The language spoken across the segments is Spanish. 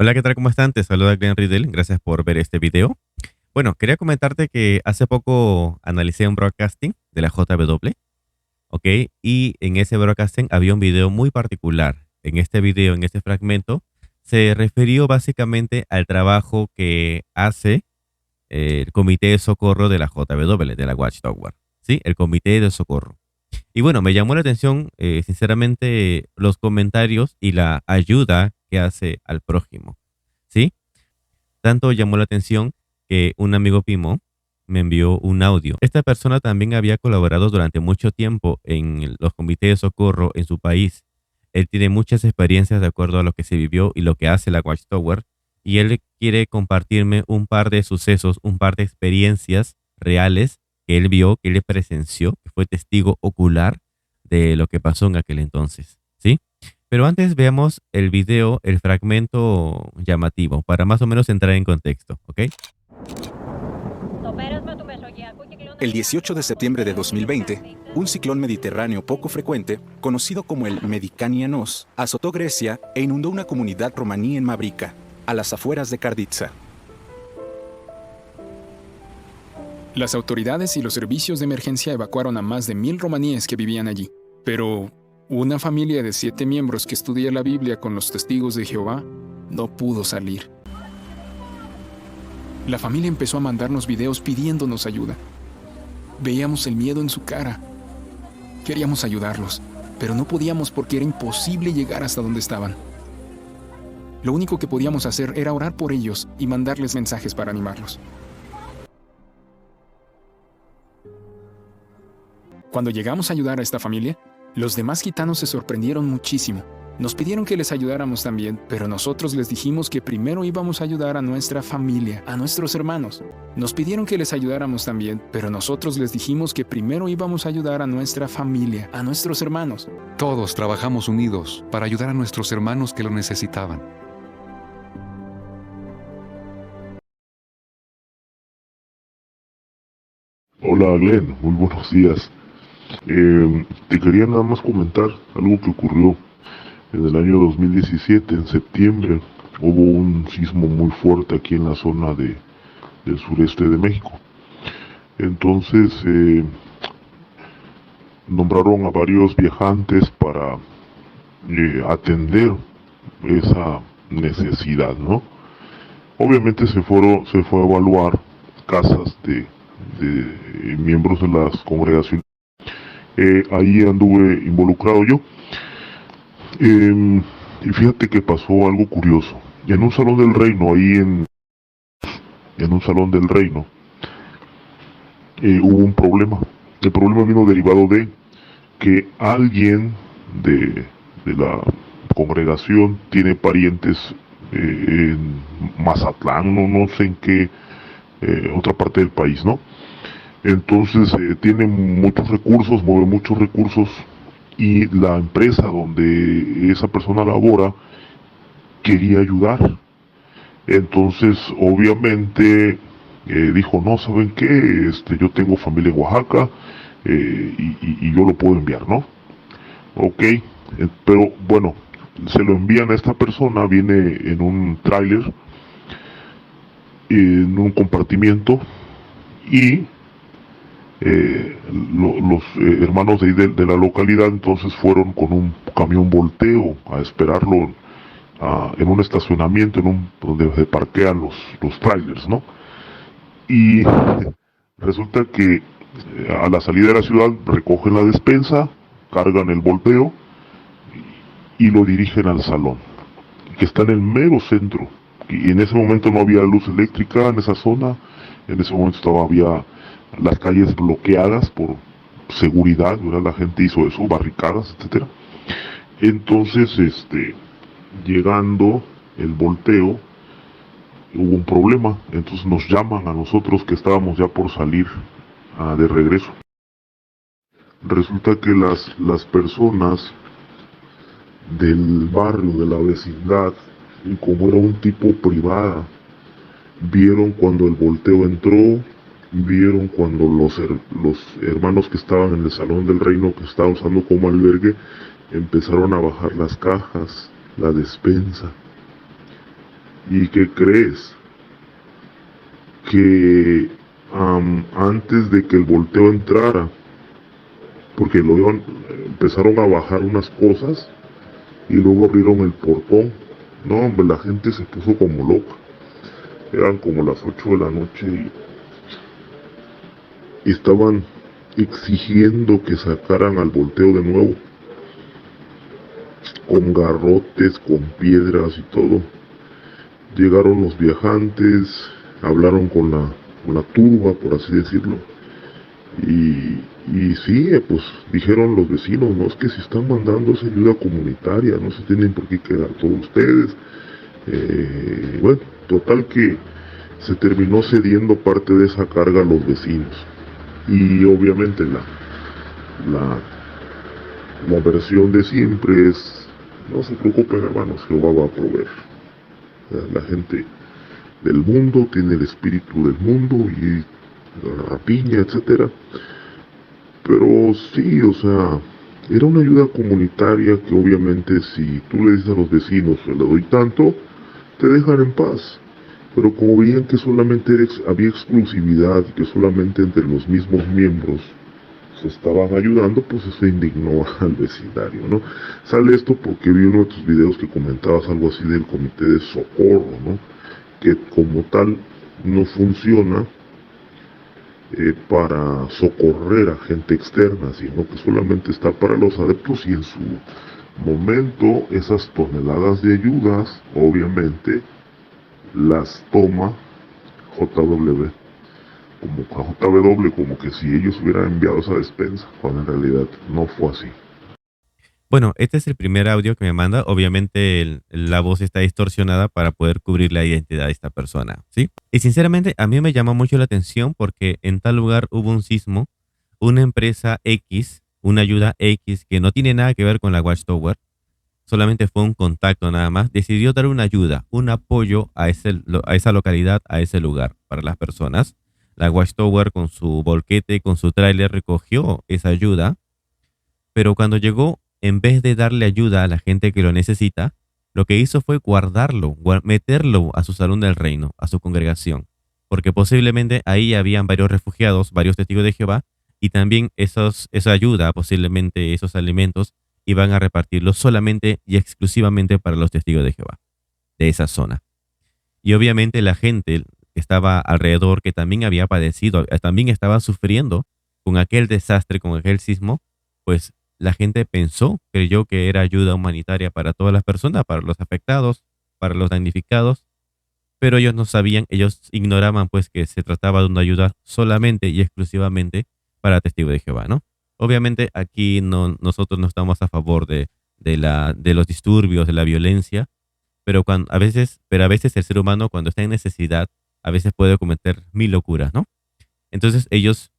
Hola, ¿qué tal? ¿Cómo están? Te saluda Glenn Riddle. Gracias por ver este video. Bueno, quería comentarte que hace poco analicé un broadcasting de la JW, ¿ok? Y en ese broadcasting había un video muy particular. En este video, en este fragmento, se refirió básicamente al trabajo que hace el Comité de Socorro de la JW, de la Watchtower, ¿sí? El Comité de Socorro. Y bueno, me llamó la atención, sinceramente, los comentarios y la ayuda que hace al prójimo, ¿sí? Tanto llamó la atención que un amigo Pimo me envió un audio. Esta persona también había colaborado durante mucho tiempo en los comités de socorro en su país. Él tiene muchas experiencias de acuerdo a lo que se vivió y lo que hace la Watchtower. Y él quiere compartirme un par de sucesos, un par de experiencias reales que él vio, que él presenció, que fue testigo ocular de lo que pasó en aquel entonces. ¿Sí? Pero antes veamos el video, el fragmento llamativo, para más o menos entrar en contexto, ¿ok? El 18 de septiembre de 2020, un ciclón mediterráneo poco frecuente, conocido como el Medicanianos, azotó Grecia e inundó una comunidad romaní en Mabrica, a las afueras de Karditsa. Las autoridades y los servicios de emergencia evacuaron a más de 1000 romaníes que vivían allí. Pero una familia de 7 miembros que estudia la Biblia con los testigos de Jehová no pudo salir. La familia empezó a mandarnos videos pidiéndonos ayuda. Veíamos el miedo en su cara. Queríamos ayudarlos, pero no podíamos porque era imposible llegar hasta donde estaban. Lo único que podíamos hacer era orar por ellos y mandarles mensajes para animarlos. Cuando llegamos a ayudar a esta familia, los demás gitanos se sorprendieron muchísimo. Nos pidieron que les ayudáramos también, pero nosotros les dijimos que primero íbamos a ayudar a nuestra familia, a nuestros hermanos. Nos pidieron que les ayudáramos también, pero nosotros les dijimos que primero íbamos a ayudar a nuestra familia, a nuestros hermanos. Todos trabajamos unidos para ayudar a nuestros hermanos que lo necesitaban. Hola Glenn, muy buenos días. Te quería nada más comentar algo que ocurrió en el año 2017, en septiembre. Hubo un sismo muy fuerte aquí en la zona del sureste de México. Entonces nombraron a varios viajantes para atender esa necesidad, ¿no? Obviamente se fue a evaluar casas de miembros de las congregaciones. Ahí anduve involucrado yo. Y fíjate que pasó algo curioso. En un salón del reino, en un salón del reino, hubo un problema. El problema vino derivado de que alguien de la congregación tiene parientes en Mazatlán, no sé en qué otra parte del país, ¿no? Entonces tiene muchos recursos, mueve muchos recursos, y la empresa donde esa persona labora quería ayudar. Entonces obviamente dijo, no, ¿saben qué? Yo tengo familia en Oaxaca, y yo lo puedo enviar, ¿no? Ok, pero bueno, se lo envían a esta persona, viene en un tráiler, en un compartimiento, y los hermanos de ahí de la localidad entonces fueron con un camión volteo a esperarlo en un estacionamiento donde se parquean los trailers, ¿no? Y resulta que a la salida de la ciudad recogen la despensa, cargan el volteo y lo dirigen al salón, que está en el mero centro. Y en ese momento no había luz eléctrica en esa zona, en ese momento había las calles bloqueadas por seguridad, ¿verdad? La gente hizo eso, barricadas, etcétera. Entonces, llegando el volteo, hubo un problema. Entonces nos llaman a nosotros que estábamos ya por salir de regreso. Resulta que las personas del barrio, de la vecindad, y como era un tipo privada, vieron cuando el volteo entró, vieron cuando los hermanos que estaban en el salón del reino, que estaban usando como albergue, empezaron a bajar las cajas, la despensa. ¿Y qué crees? Que antes de que el volteo entrara, porque empezaron a bajar unas cosas y luego abrieron el portón. No, hombre, la gente se puso como loca. Eran como las 8 de la noche y estaban exigiendo que sacaran al volteo de nuevo, con garrotes, con piedras y todo. Llegaron los viajantes, hablaron con la turba, por así decirlo, y sí, pues dijeron los vecinos, no, es que si están mandando esa ayuda comunitaria, no se tienen por qué quedar todos ustedes. Bueno, total que se terminó cediendo parte de esa carga a los vecinos. Y obviamente la, la versión de siempre es, no se preocupen hermanos, Jehová va a proveer. La gente del mundo tiene el espíritu del mundo y la rapiña, etcétera. Pero sí, o sea, era una ayuda comunitaria que obviamente si tú le dices a los vecinos, le doy tanto, te dejan en paz. Pero como veían que solamente había exclusividad, que solamente entre los mismos miembros se estaban ayudando, pues se indignó al vecindario, ¿no? Sale esto porque vi uno de tus videos que comentabas algo así del comité de socorro, ¿no? Que como tal no funciona para socorrer a gente externa, sino que solamente está para los adeptos y en su momento esas toneladas de ayudas, obviamente, las toma JW, como que si ellos hubieran enviado esa despensa, cuando en realidad no fue así. Bueno, este es el primer audio que me manda. Obviamente la voz está distorsionada para poder cubrir la identidad de esta persona, ¿sí? Y sinceramente a mí me llama mucho la atención porque en tal lugar hubo un sismo, una empresa X, una ayuda X que no tiene nada que ver con la Watchtower, solamente fue un contacto nada más, decidió dar una ayuda, un apoyo a esa localidad, a ese lugar para las personas. La Watchtower con su volquete, con su tráiler recogió esa ayuda, pero cuando llegó, en vez de darle ayuda a la gente que lo necesita, lo que hizo fue guardarlo, meterlo a su salón del reino, a su congregación, porque posiblemente ahí habían varios refugiados, varios testigos de Jehová, y también esa ayuda, posiblemente esos alimentos, iban a repartirlos solamente y exclusivamente para los testigos de Jehová, de esa zona. Y obviamente la gente que estaba alrededor, que también había padecido, también estaba sufriendo con aquel desastre, con aquel sismo, pues la gente creyó que era ayuda humanitaria para todas las personas, para los afectados, para los damnificados, pero ellos no sabían, ellos ignoraban pues que se trataba de una ayuda solamente y exclusivamente para testigos de Jehová, ¿no? Obviamente aquí nosotros no estamos a favor de los disturbios, de la violencia, pero a veces el ser humano cuando está en necesidad, a veces puede cometer mil locuras, ¿no? Entonces ellos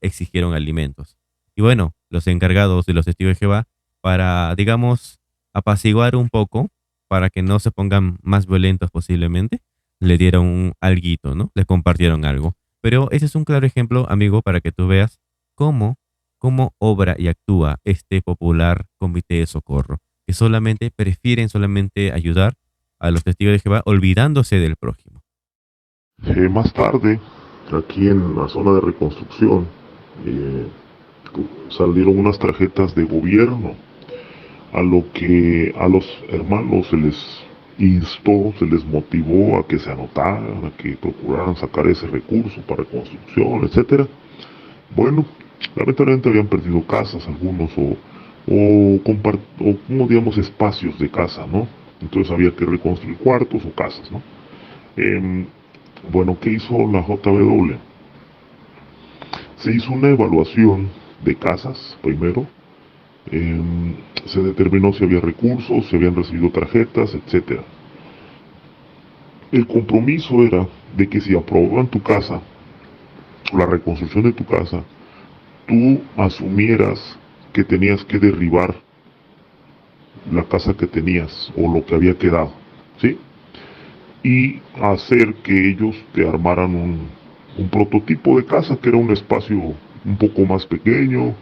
exigieron alimentos. Y bueno, los encargados de los testigos de Jehová, para, digamos, apaciguar un poco, para que no se pongan más violentos posiblemente, le dieron un alguito, ¿no? Le compartieron algo. Pero ese es un claro ejemplo, amigo, para que tú veas cómo obra y actúa este popular comité de socorro, que prefieren solamente ayudar a los testigos de Jehová, olvidándose del prójimo. Más tarde, aquí en la zona de reconstrucción, salieron unas tarjetas de gobierno, a lo que a los hermanos se les instó, se les motivó a que se anotaran, a que procuraran sacar ese recurso para reconstrucción, etcétera. Bueno, lamentablemente habían perdido casas algunos o como digamos espacios de casa, ¿no? Entonces había que reconstruir cuartos o casas, ¿no? Bueno, ¿qué hizo la JW? Se hizo una evaluación de casas primero, se determinó si había recursos, si habían recibido tarjetas, etc. El compromiso era de que si aprobaban tu casa, la reconstrucción de tu casa, tú asumieras que tenías que derribar la casa que tenías o lo que había quedado, ¿sí? Y hacer que ellos te armaran un prototipo de casa que era un espacio un poco más pequeño,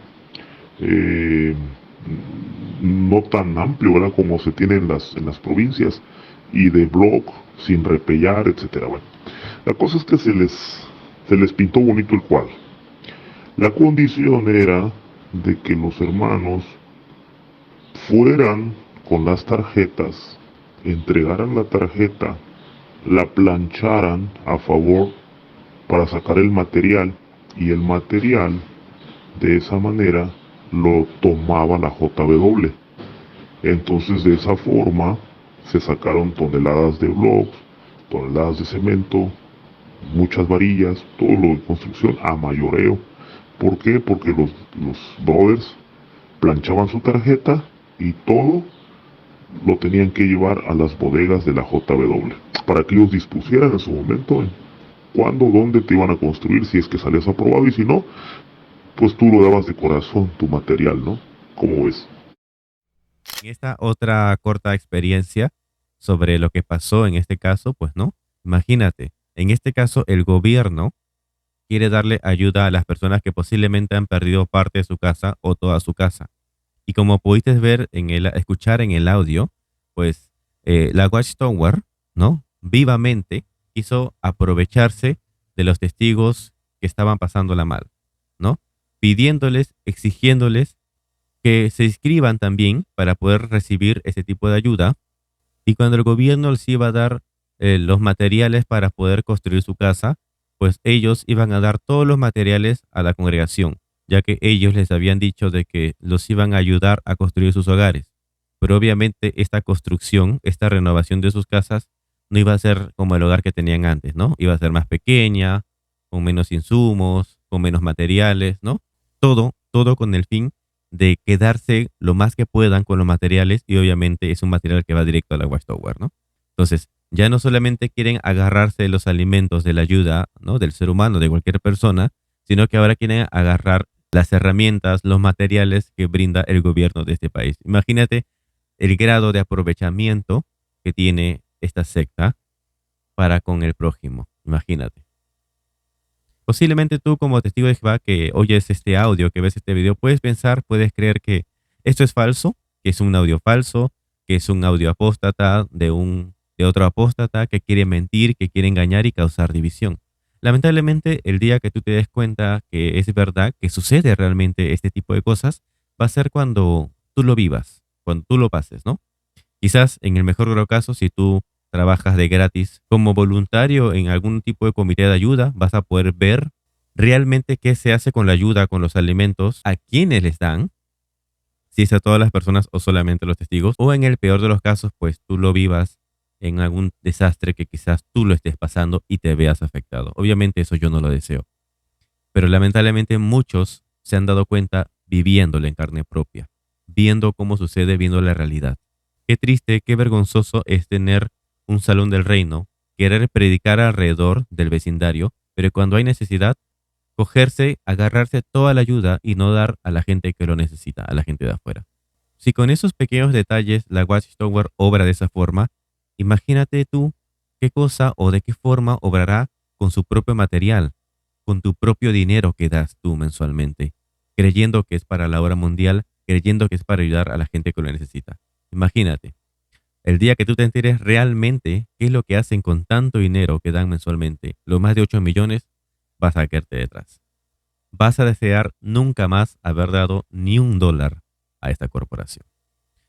no tan amplio, ¿verdad? Como se tiene en las provincias, y de blog sin repellar, etcétera. Bueno, la cosa es que se les pintó bonito el cuadro. La condición era de que los hermanos fueran con las tarjetas, entregaran la tarjeta, la plancharan a favor para sacar el material, y el material de esa manera lo tomaba la JW. Entonces de esa forma se sacaron toneladas de blocks, toneladas de cemento, muchas varillas, todo lo de construcción a mayoreo. ¿Por qué? Porque los brothers planchaban su tarjeta y todo lo tenían que llevar a las bodegas de la JW para que ellos dispusieran en su momento en cuándo, dónde te iban a construir, si es que salías aprobado, y si no, pues tú lo dabas de corazón, tu material, ¿no? ¿Cómo ves? En esta otra corta experiencia sobre lo que pasó en este caso, pues no. Imagínate, en este caso el gobierno quiere darle ayuda a las personas que posiblemente han perdido parte de su casa o toda su casa. Y como pudiste ver escuchar en el audio, pues la Watchtower, ¿no? Vivamente quiso aprovecharse de los testigos que estaban pasándola mal, ¿no? Pidiéndoles, exigiéndoles que se inscriban también para poder recibir ese tipo de ayuda. Y cuando el gobierno les iba a dar los materiales para poder construir su casa, pues ellos iban a dar todos los materiales a la congregación, ya que ellos les habían dicho de que los iban a ayudar a construir sus hogares. Pero obviamente esta construcción, esta renovación de sus casas, no iba a ser como el hogar que tenían antes, ¿no? Iba a ser más pequeña, con menos insumos, con menos materiales, ¿no? Todo con el fin de quedarse lo más que puedan con los materiales, y obviamente es un material que va directo a la Watchtower, ¿no? Entonces, ya no solamente quieren agarrarse de los alimentos, de la ayuda, ¿no? Del ser humano, de cualquier persona, sino que ahora quieren agarrar las herramientas, los materiales que brinda el gobierno de este país. Imagínate el grado de aprovechamiento que tiene esta secta para con el prójimo. Imagínate. Posiblemente tú, como testigo de Jehová, que oyes este audio, que ves este video, puedes pensar, puedes creer que esto es falso, que es un audio falso, que es un audio apóstata de otro apóstata que quiere mentir, que quiere engañar y causar división. Lamentablemente, el día que tú te des cuenta que es verdad, que sucede realmente este tipo de cosas, va a ser cuando tú lo vivas, cuando tú lo pases, ¿no? Quizás en el mejor de los casos, si tú trabajas de gratis como voluntario en algún tipo de comité de ayuda, vas a poder ver realmente qué se hace con la ayuda, con los alimentos, a quiénes les dan, si es a todas las personas o solamente a los testigos, o en el peor de los casos, pues tú lo vivas en algún desastre que quizás tú lo estés pasando y te veas afectado. Obviamente eso yo no lo deseo, pero lamentablemente muchos se han dado cuenta viviéndolo en carne propia, viendo cómo sucede, viendo la realidad. Qué triste, qué vergonzoso es tener un salón del reino, querer predicar alrededor del vecindario, pero cuando hay necesidad, cogerse, agarrarse toda la ayuda y no dar a la gente que lo necesita, a la gente de afuera. Si con esos pequeños detalles la Watchtower obra de esa forma, imagínate tú qué cosa o de qué forma obrará con su propio material, con tu propio dinero que das tú mensualmente, creyendo que es para la obra mundial, creyendo que es para ayudar a la gente que lo necesita. Imagínate. El día que tú te enteres realmente qué es lo que hacen con tanto dinero que dan mensualmente, los más de 8 millones, vas a caerte detrás. Vas a desear nunca más haber dado ni $1 a esta corporación.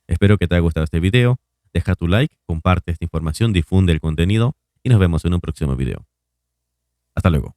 Espero que te haya gustado este video. Deja tu like, comparte esta información, difunde el contenido y nos vemos en un próximo video. Hasta luego.